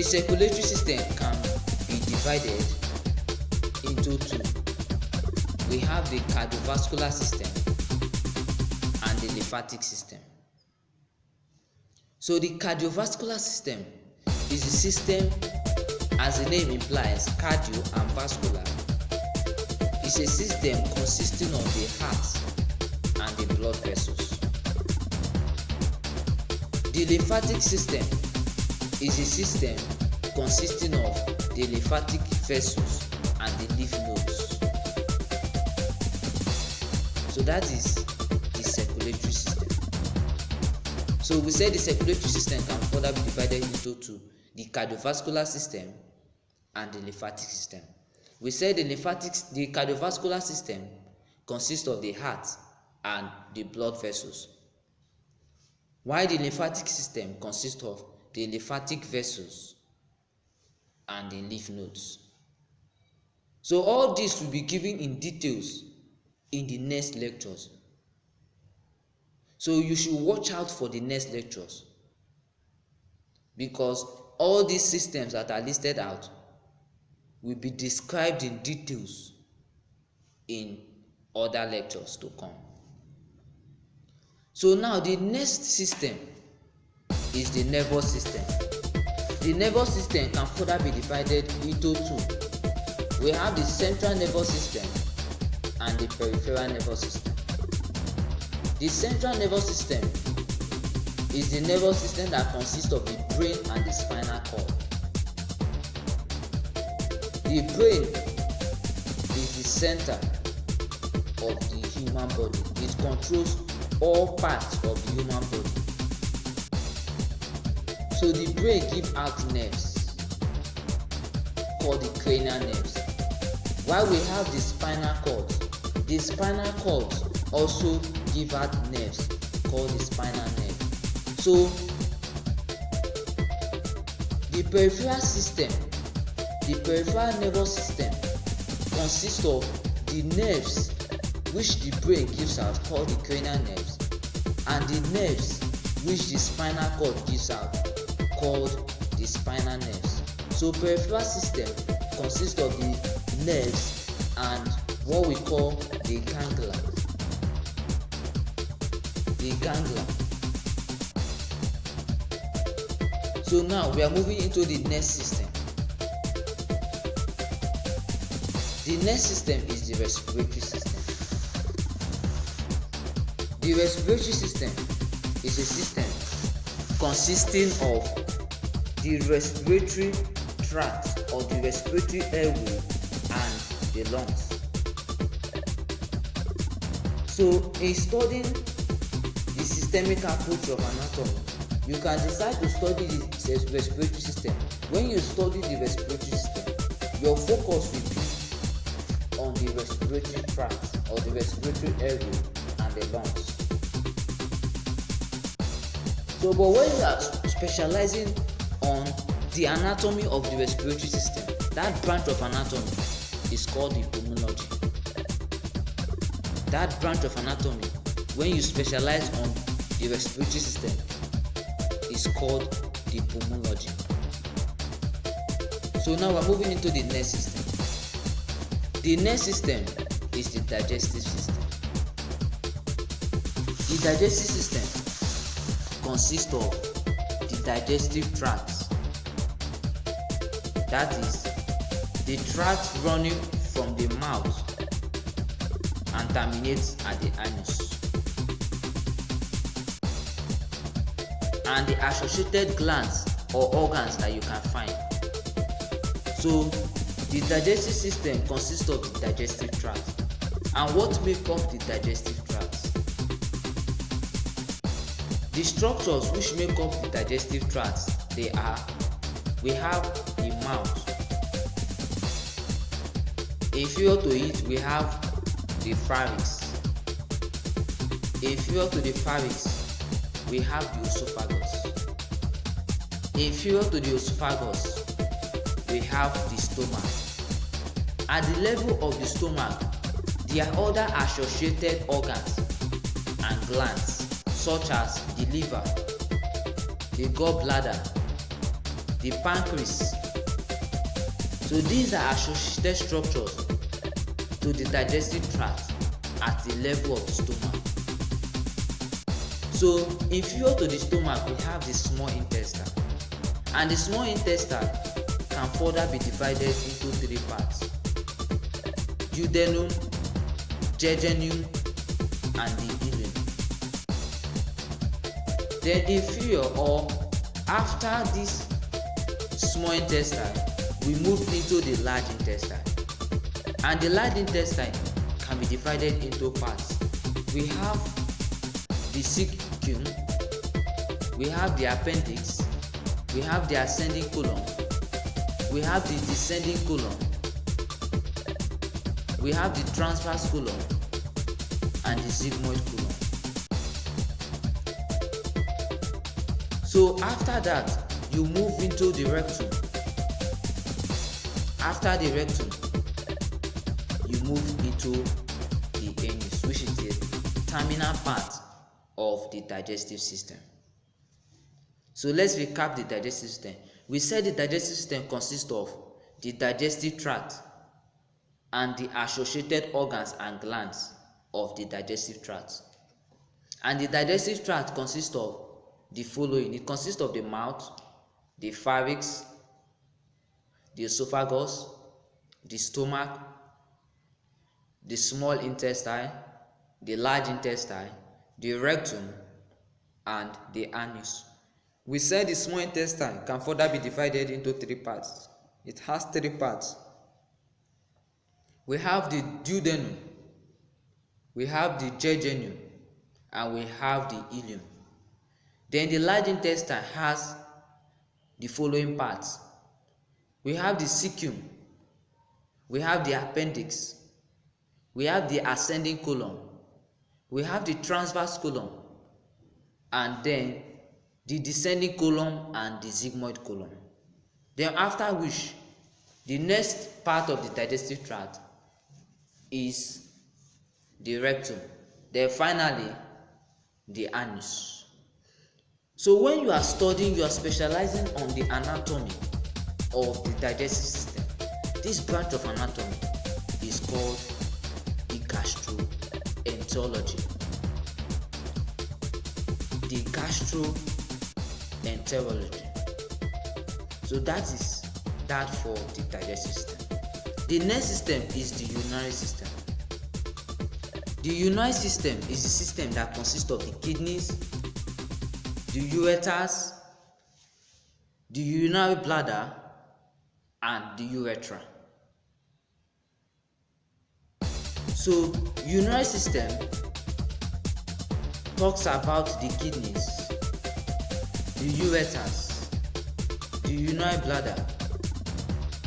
circulatory system can be divided into two. We have the cardiovascular system and the lymphatic system. So the cardiovascular system is the system, as the name implies, cardio and vascular. It's a system consisting of the heart and the blood vessels. The lymphatic system is a system consisting of the lymphatic vessels and the lymph nodes. So that is the circulatory system. So we said the circulatory system can further be divided into two: the cardiovascular system and the lymphatic system. We said the cardiovascular system consists of the heart and the blood vessels, while the lymphatic system consists of the lymphatic vessels and the lymph nodes. So all this will be given in details in the next lectures. So you should watch out for the next lectures, because all these systems that are listed out will be described in details in other lectures to come. So now the next system is the nervous system. The nervous system can further be divided into two. We have the central nervous system and the peripheral nervous system. The central nervous system is the nervous system that consists of the brain and the spinal cord. The brain is the center of the human body. It controls all parts of the human body. So the brain gives out nerves called the cranial nerves, while we have the spinal cord. The spinal cord also give out nerves called the spinal nerve. So the peripheral system, the peripheral nervous system consists of the nerves which the brain gives out called the cranial nerves, and the nerves which the spinal cord gives out called the spinal nerves. So peripheral system consists of the nerves and what we call the ganglia. The ganglia. So now we are moving into the next system. The next system is the respiratory system. The respiratory system is a system consisting of the respiratory tract or the respiratory airway and the lungs. So in studying the systemic approach of anatomy, you can decide to study the respiratory system. When you study the respiratory system, your focus will be on the respiratory tract or the respiratory airway and the lungs. So but when you are specializing on the anatomy of the respiratory system, that branch of anatomy is called the pulmonology. That branch of anatomy, when you specialize on the respiratory system, is called the pulmonology. So now we're moving into the next system. The next system is the digestive system. The digestive system consists of the digestive tract, that is the tract running from the mouth and terminates at the anus, and the associated glands or organs that you can find. So the digestive system consists of the digestive tract. And what makes up the digestive tract? The structures which make up the digestive tract, we have the mouth. Inferior to it, we have the pharynx. Inferior to the pharynx, we have the esophagus. Inferior to the esophagus, we have the stomach. At the level of the stomach, there are other associated organs and glands such as the liver, the gallbladder, the pancreas. So these are associated structures to the digestive tract at the level of the stomach. So inferior to the stomach, we have the small intestine, and the small intestine can further be divided into three parts: duodenum, jejunum, and the ileum. Then inferior, or after this small intestine, we move into the large intestine, and the large intestine can be divided into parts. We have the cecum, we have the appendix, we have the ascending colon, we have the descending colon, we have the transverse colon, and the sigmoid colon. So after that, you move into the rectum. After the rectum, you move into the anus, which is the terminal part of the digestive system. So let's recap the digestive system. We said the digestive system consists of the digestive tract and the associated organs and glands of the digestive tract. And the digestive tract consists of the following. It consists of the mouth, the pharynx, the esophagus, the stomach, the small intestine, the large intestine, the rectum, and the anus. We said the small intestine can further be divided into three parts. It has three parts. We have the duodenum, we have the jejunum, and we have the ileum. Then the large intestine has the following parts. We have the cecum, we have the appendix, we have the ascending colon, we have the transverse colon, and then the descending colon and the sigmoid colon. Then after which, the next part of the digestive tract is the rectum. Then finally, the anus. So when you are studying, you are specializing on the anatomy of the digestive system. This branch of anatomy is called the gastroenterology. The gastroenterology. So that is that for the digestive system. The next system is the urinary system. The urinary system is a system that consists of the kidneys, the ureters, the urinary bladder, and the urethra. So urinary system talks about the kidneys, the ureters, the urinary bladder,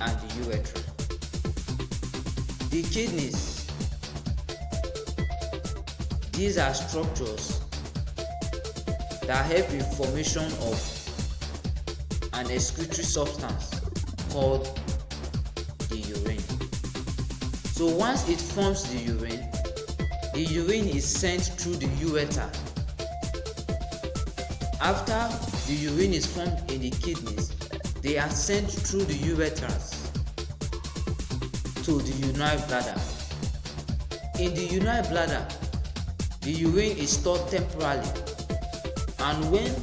and the urethra. The kidneys, these are structures that help in formation of an excretory substance called the urine. So once it forms the urine is sent through the ureter. After the urine is formed in the kidneys, they are sent through the ureters to the urinary bladder. In the urinary bladder, the urine is stored temporarily, and when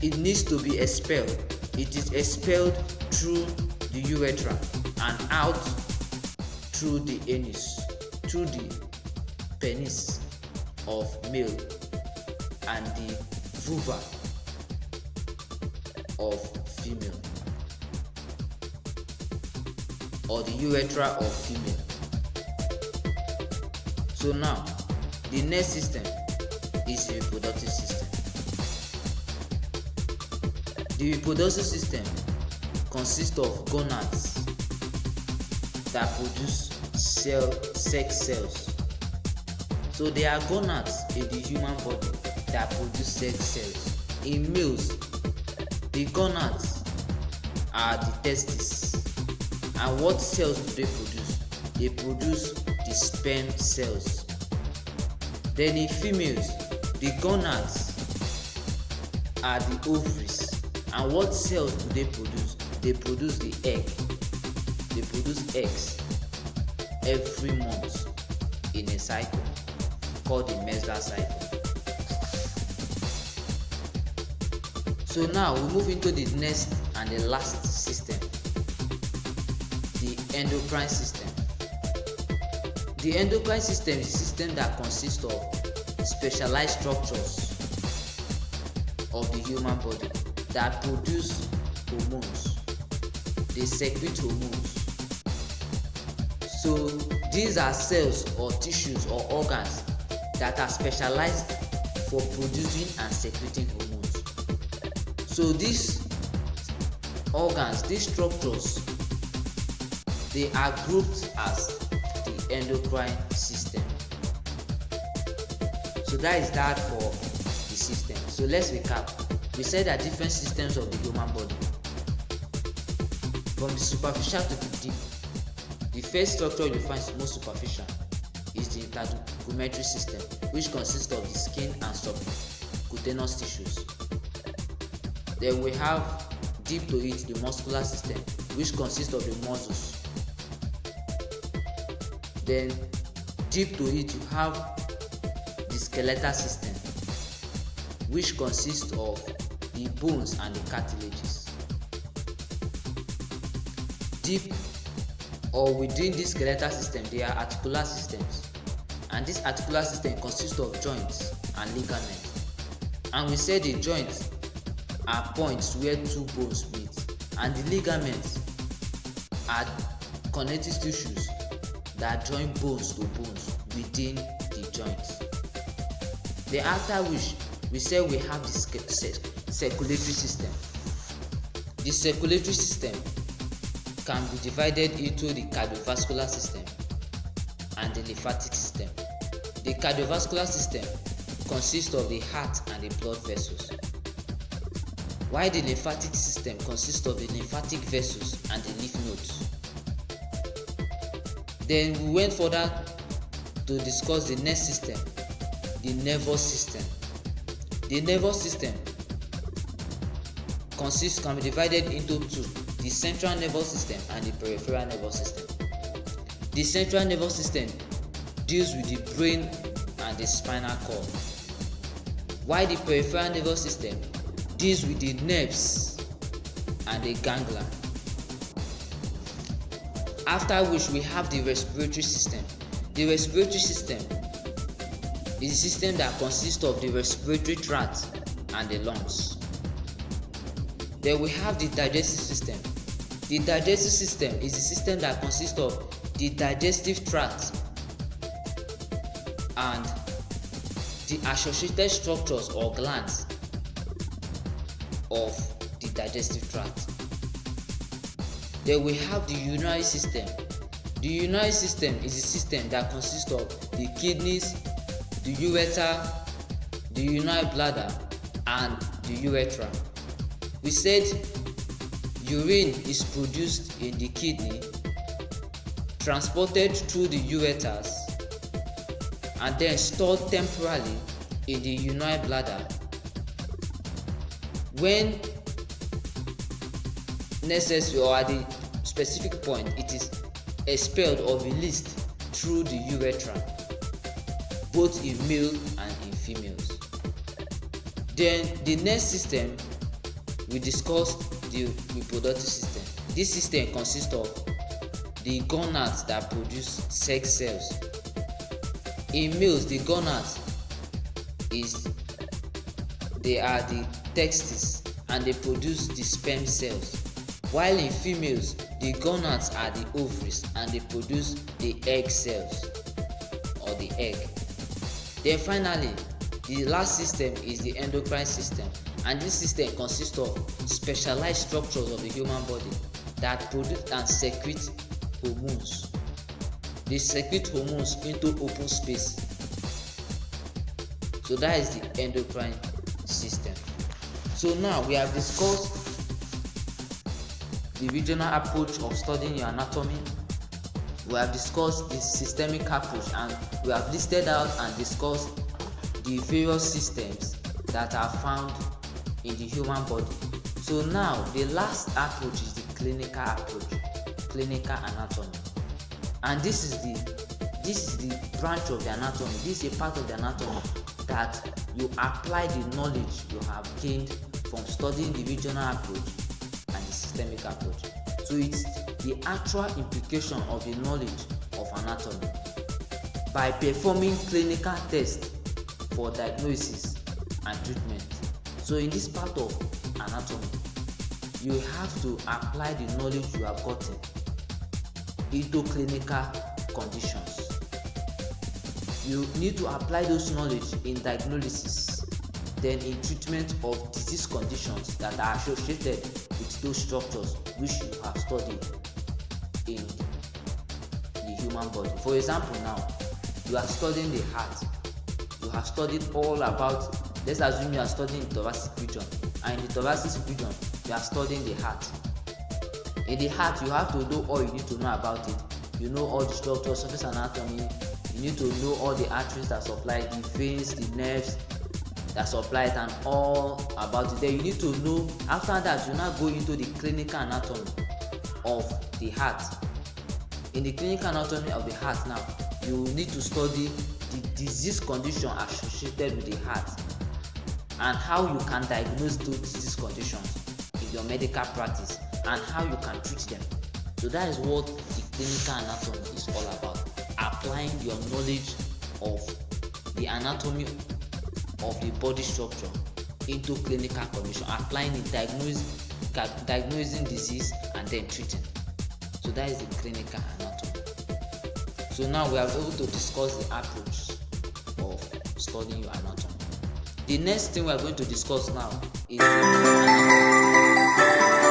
it needs to be expelled, it is expelled through the urethra and out through the anus, through the penis of male and the vulva of female, or the urethra of female. So now, the next system is the reproductive system. The reproductive system consists of gonads that produce sex cells. So there are gonads in the human body that produce sex cells. In males, the gonads are the testes. And what cells do they produce? They produce the sperm cells. Then in females, the gonads are the ovaries, And what cells do they produce? They produce the egg. They produce eggs every month in a cycle called the menstrual cycle. So now we move into the next and the last system, the endocrine system. The endocrine system is a system that consists of specialized structures of the human body that produce hormones. They secrete hormones. So these are cells or tissues or organs that are specialized for producing and secreting hormones. So these organs, these structures, they are grouped as the endocrine system. So that is that for the system. So let's recap. We said that different systems of the human body, from the superficial to the deep. The first structure you find most superficial is the integumentary system, which consists of the skin and subcutaneous tissues. Then we have deep to it, the muscular system, which consists of the muscles. Then deep to it, you have the skeletal system, which consists of the bones and the cartilages. Deep or within this skeletal system, there are articular systems, and this articular system consists of joints and ligaments. And we said the joints are points where two bones meet, and the ligaments are connective tissues that join bones to bones within the joints. Then after which we said we have the circulatory system. The circulatory system can be divided into the cardiovascular system and the lymphatic system. The cardiovascular system consists of the heart and the blood vessels, while the lymphatic system consists of the lymphatic vessels and the lymph nodes. Then we went further to discuss the next system, the nervous system. The nervous system can be divided into two: the central nervous system and the peripheral nervous system. The central nervous system deals with the brain and the spinal cord, while the peripheral nervous system deals with the nerves and the ganglia. After which we have the respiratory system. The respiratory system is a system that consists of the respiratory tract and the lungs. Then we have the digestive system. The digestive system is a system that consists of the digestive tract and the associated structures or glands of the digestive tract. Then we have the urinary system. The urinary system is a system that consists of the kidneys, the ureter, the urinary bladder, and the urethra. We said urine is produced in the kidney, transported through the ureters, and then stored temporarily in the urinary bladder. When necessary or at the specific point, it is expelled or released through the urethra, both in male and in females. Then the next system we discussed the reproductive system. This system consists of the gonads that produce sex cells. In males, the gonads they are the testes and they produce the sperm cells, while in females the gonads are the ovaries and they produce the egg cells or the egg. Then finally, the last system is the endocrine system, and this system consists of specialized structures of the human body that produce and secrete hormones. They secrete hormones into open space. So that is the endocrine system. So now we have discussed the regional approach of studying your anatomy. We have discussed the systemic approach, and we have listed out and discussed the various systems that are found in the human body. So now the last approach is the clinical approach, clinical anatomy. And this is the branch of the anatomy. This is a part of the anatomy that you apply the knowledge you have gained from studying the regional approach and the systemic approach. So it's the actual implication of the knowledge of anatomy by performing clinical tests for diagnosis and treatment. So in this part of anatomy, you have to apply the knowledge you have gotten into clinical conditions. You need to apply those knowledge in diagnosis, then in treatment of disease conditions that are associated with those structures which you have studied in the human body. For example, now you are studying the heart. You have studied all about, let's assume you are studying the thoracic region, and in the thoracic region you are studying the heart. In the heart, you have to know all you need to know about it. You know all the structures, surface anatomy. You need to know all the arteries that supply the veins, the nerves that supply it, and all about it. Then you need to know, after that, you now go into the clinical anatomy of the heart. In the clinical anatomy of the heart now, you need to study the disease condition associated with the heart and how you can diagnose those disease conditions in your medical practice and how you can treat them. So that is what the clinical anatomy is all about. Applying your knowledge of the anatomy of the body structure into clinical condition, applying it, diagnosing disease and then treating. So that is the clinical anatomy. So now we are able to discuss the approach of studying your anatomy. The next thing we are going to discuss now is the anatomy.